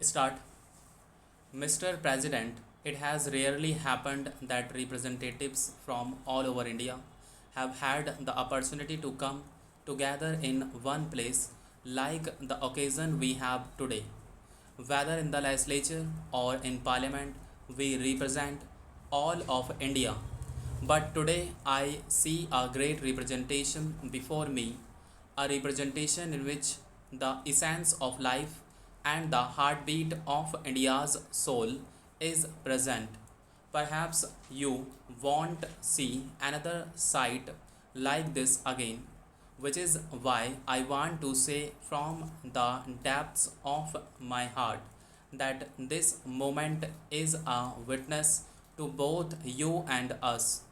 Start. Mr. President, it has rarely happened that representatives from all over India have had the opportunity to come together in one place like the occasion we have today. Whether in the legislature or in parliament, we represent all of India. But today I see a great representation before me, a representation in which the essence of life and the heartbeat of India's soul is present. Perhaps you won't see another sight like this again, which is why I want to say from the depths of my heart that this moment is a witness to both you and us.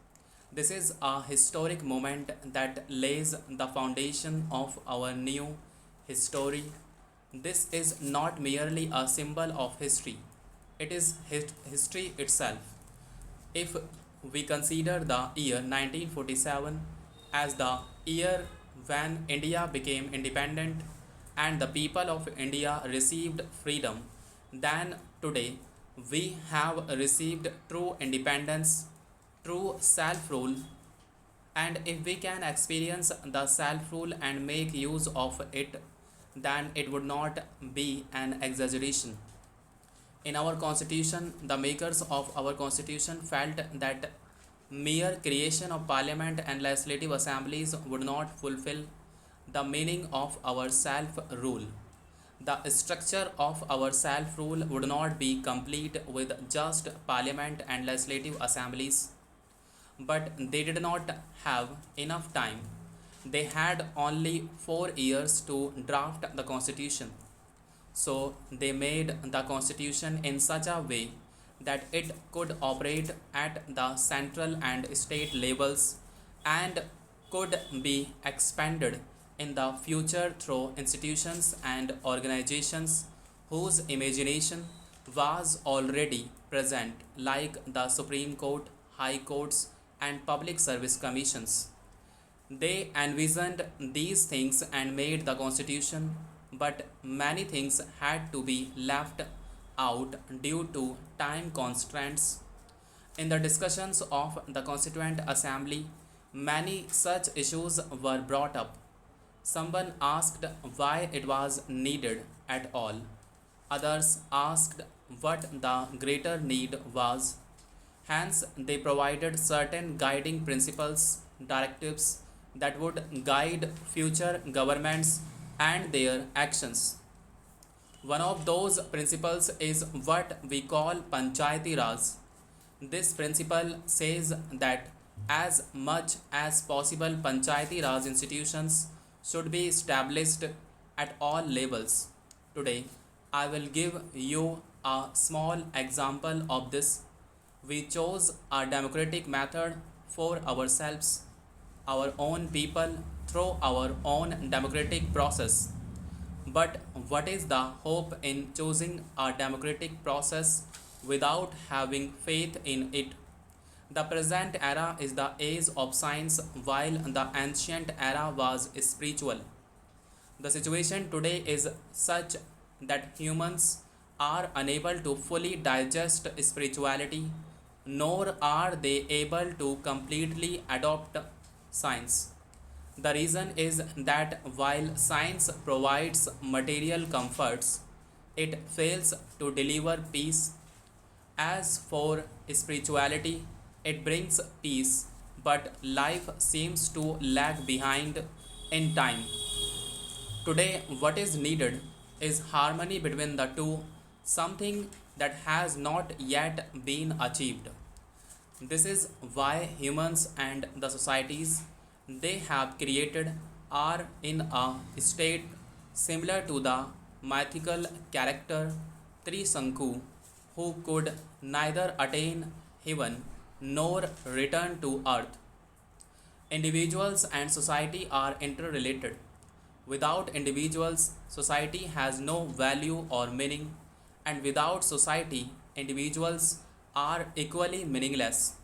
This is a historic moment that lays the foundation of our new history. This is not merely a symbol of history, it is history itself. If we consider the year 1947 as the year when India became independent and the people of India received freedom, then today we have received true independence, true self rule, and if we can experience the self rule and make use of it, then it would not be an exaggeration. In our constitution, the makers of our constitution felt that mere creation of parliament and legislative assemblies would not fulfill the meaning of our self rule. The structure of our self rule would not be complete with just parliament and legislative assemblies. But they did not have enough time. They had only 4 years to draft the constitution. So they made the constitution in such a way that it could operate at the central and state levels and could be expanded in the future through institutions and organizations whose imagination was already present, like the Supreme Court, High Courts, and Public Service Commissions. They envisioned these things and made the constitution, but many things had to be left out due to time constraints. In the discussions of the Constituent Assembly, many such issues were brought up. Someone asked why it was needed at all. Others asked what the greater need was. Hence, they provided certain guiding principles, directives that would guide future governments and their actions. One of those principles is what we call Panchayati Raj. This principle says that as much as possible, Panchayati Raj institutions should be established at all levels. Today, I will give you a small example of this. We chose a democratic method for ourselves, our own people, through our own democratic process. But what is the hope in choosing a democratic process without having faith in it? The present era is the age of science, while the ancient era was spiritual. The situation today is such that humans are unable to fully digest spirituality, nor are they able to completely adopt science. The reason is that while science provides material comforts, it fails to deliver peace. As for spirituality, it brings peace, but life seems to lag behind in time. Today, what is needed is harmony between the two, something that has not yet been achieved. This is why humans and the societies they have created are in a state similar to the mythical character Trisanku, who could neither attain heaven nor return to earth. Individuals and society are interrelated. Without individuals, society has no value or meaning, and without society, individuals are equally meaningless.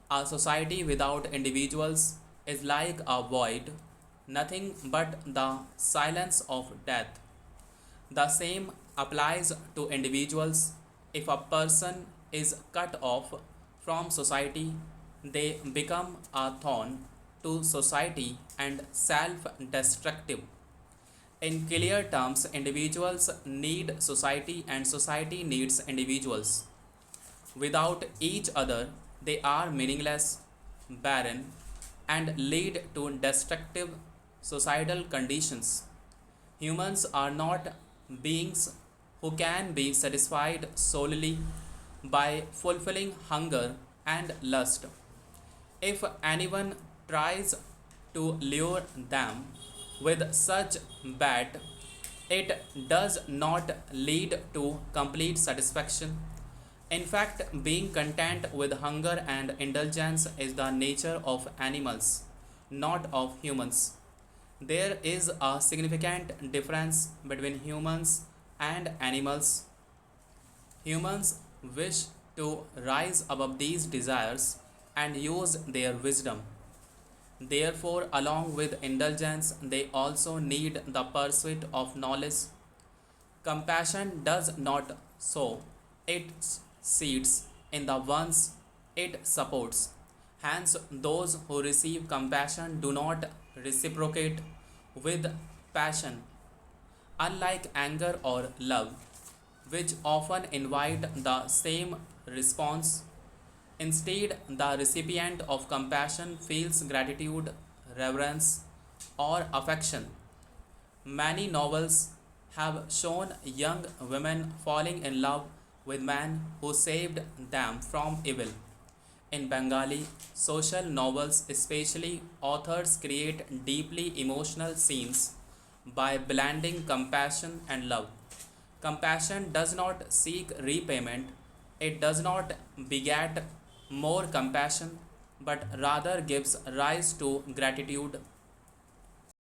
A society without individuals is like a void, nothing but the silence of death. The same applies to individuals. If a person is cut off from society, they become a thorn to society and self destructive. In clear terms, individuals need society and society needs individuals. Without each other, they are meaningless, barren, and lead to destructive societal conditions. Humans are not beings who can be satisfied solely by fulfilling hunger and lust. If anyone tries to lure them with such bait, it does not lead to complete satisfaction. In fact, being content with hunger and indulgence is the nature of animals, not of humans. There is a significant difference between humans and animals. Humans wish to rise above these desires and use their wisdom. Therefore, along with indulgence, they also need the pursuit of knowledge. Compassion does not sow its seeds in the ones it supports. Hence, those who receive compassion do not reciprocate with passion, unlike anger or love, which often invite the same response. Instead, the recipient of compassion feels gratitude, reverence, or affection. Many novels have shown young women falling in love with men who saved them from evil. In Bengali social novels, especially, authors create deeply emotional scenes by blending compassion and love. Compassion does not seek repayment, it does not beget more compassion, but rather gives rise to gratitude,